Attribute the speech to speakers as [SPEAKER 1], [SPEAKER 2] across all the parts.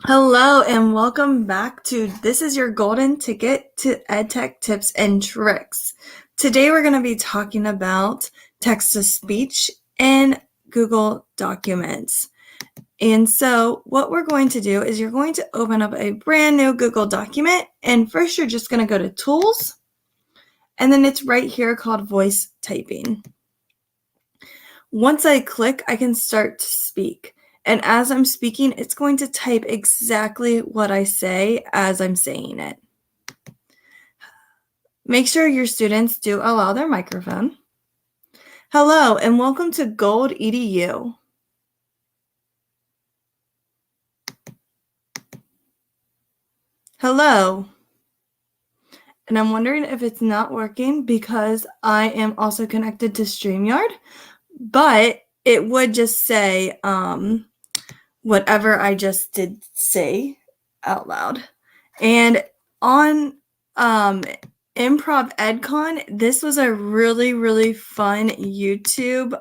[SPEAKER 1] Hello and welcome back to This is your golden ticket to EdTech tips and tricks. Today we're going to be talking about text-to-speech in Google Documents. And so what we're going to do is you're going to open up a brand new Google document, and first you're just going to go to Tools, and then it's right here called Voice Typing. Once I click, I can start to speak. And as I'm speaking, it's going to type exactly what I say as I'm saying it. Make sure your students do allow their microphone. Hello, and welcome to Gold EDU. Hello. And I'm wondering if it's not working because I am also connected to StreamYard, but it would just say whatever I just did say out loud. And on Improv EdCon, this was a really, really fun YouTube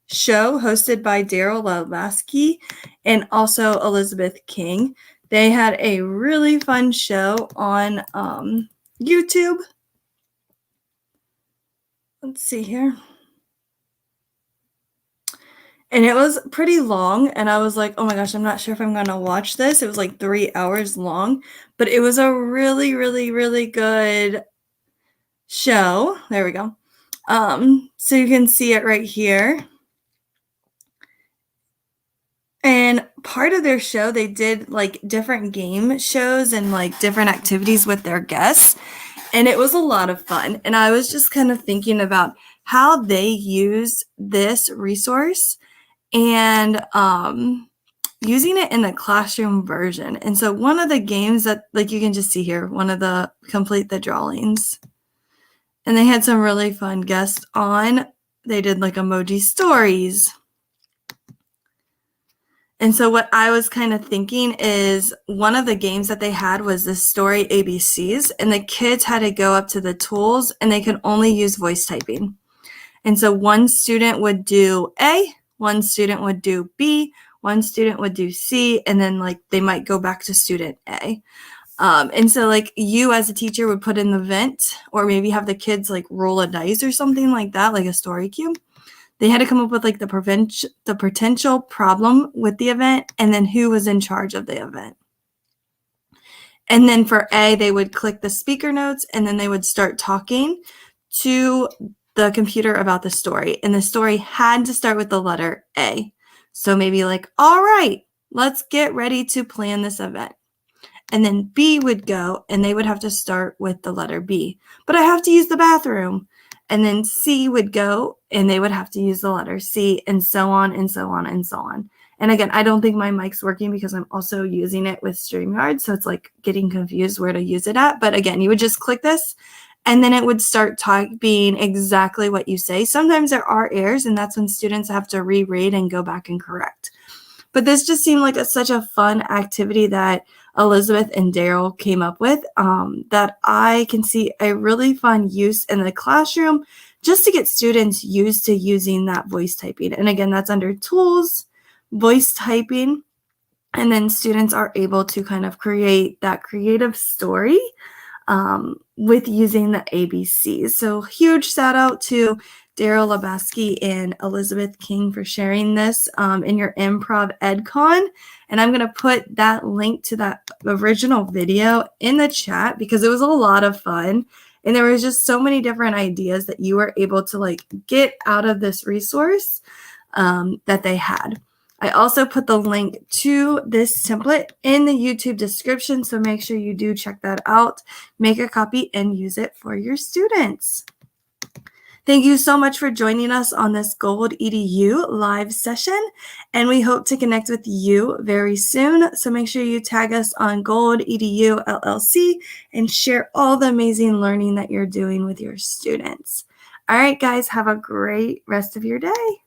[SPEAKER 1] show hosted by Daryl Lasky and also Elizabeth King. They had a really fun show on YouTube. Let's see here. And it was pretty long, and I was like, oh my gosh, I'm not sure if I'm going to watch this. It was like 3 hours long, but it was a really, really, really good show. There we go. So you can see it right here. And part of their show, they did like different game shows and like different activities with their guests. And it was a lot of fun. And I was just kind of thinking about how they use this resource and using it in the classroom version. And so one of the games that, like you can just see here, one of the complete the drawings. And they had some really fun guests on. They did like emoji stories. And so what I was kind of thinking is one of the games that they had was the story ABCs, and the kids had to go up to the tools and they could only use voice typing. And so one student would do A, one student would do B, one student would do C, and then like they might go back to student A. And so like you as a teacher would put in the event, or maybe have the kids like roll a dice or something like that, like a story cube. They had to come up with like the potential problem with the event, and then who was in charge of the event. And then for A, they would click the speaker notes, and then they would start talking to the computer about the story. And the story had to start with the letter A. So maybe like, all right, let's get ready to plan this event. And then B would go, and they would have to start with the letter B. But I have to use the bathroom. And then C would go, and they would have to use the letter C, and so on, and so on, and so on. And again, I don't think my mic's working because I'm also using it with StreamYard, so it's like getting confused where to use it at. But again, you would just click this, and then it would start being exactly what you say. Sometimes there are errors, and that's when students have to reread and go back and correct. But this just seemed like such a fun activity that Elizabeth and Daryl came up with that I can see a really fun use in the classroom just to get students used to using that voice typing. And again, that's under Tools, Voice Typing, and then students are able to kind of create that creative story with using the ABCs. So huge shout out to Daryl Labasky and Elizabeth King for sharing this in your Improv EdCon. And I'm going to put that link to that original video in the chat because it was a lot of fun. And there was just so many different ideas that you were able to like get out of this resource that they had. I also put the link to this template in the YouTube description, so make sure you do check that out, make a copy, and use it for your students. Thank you so much for joining us on this Gold EDU live session, and we hope to connect with you very soon. So make sure you tag us on Gold EDU LLC and share all the amazing learning that you're doing with your students. All right, guys, have a great rest of your day.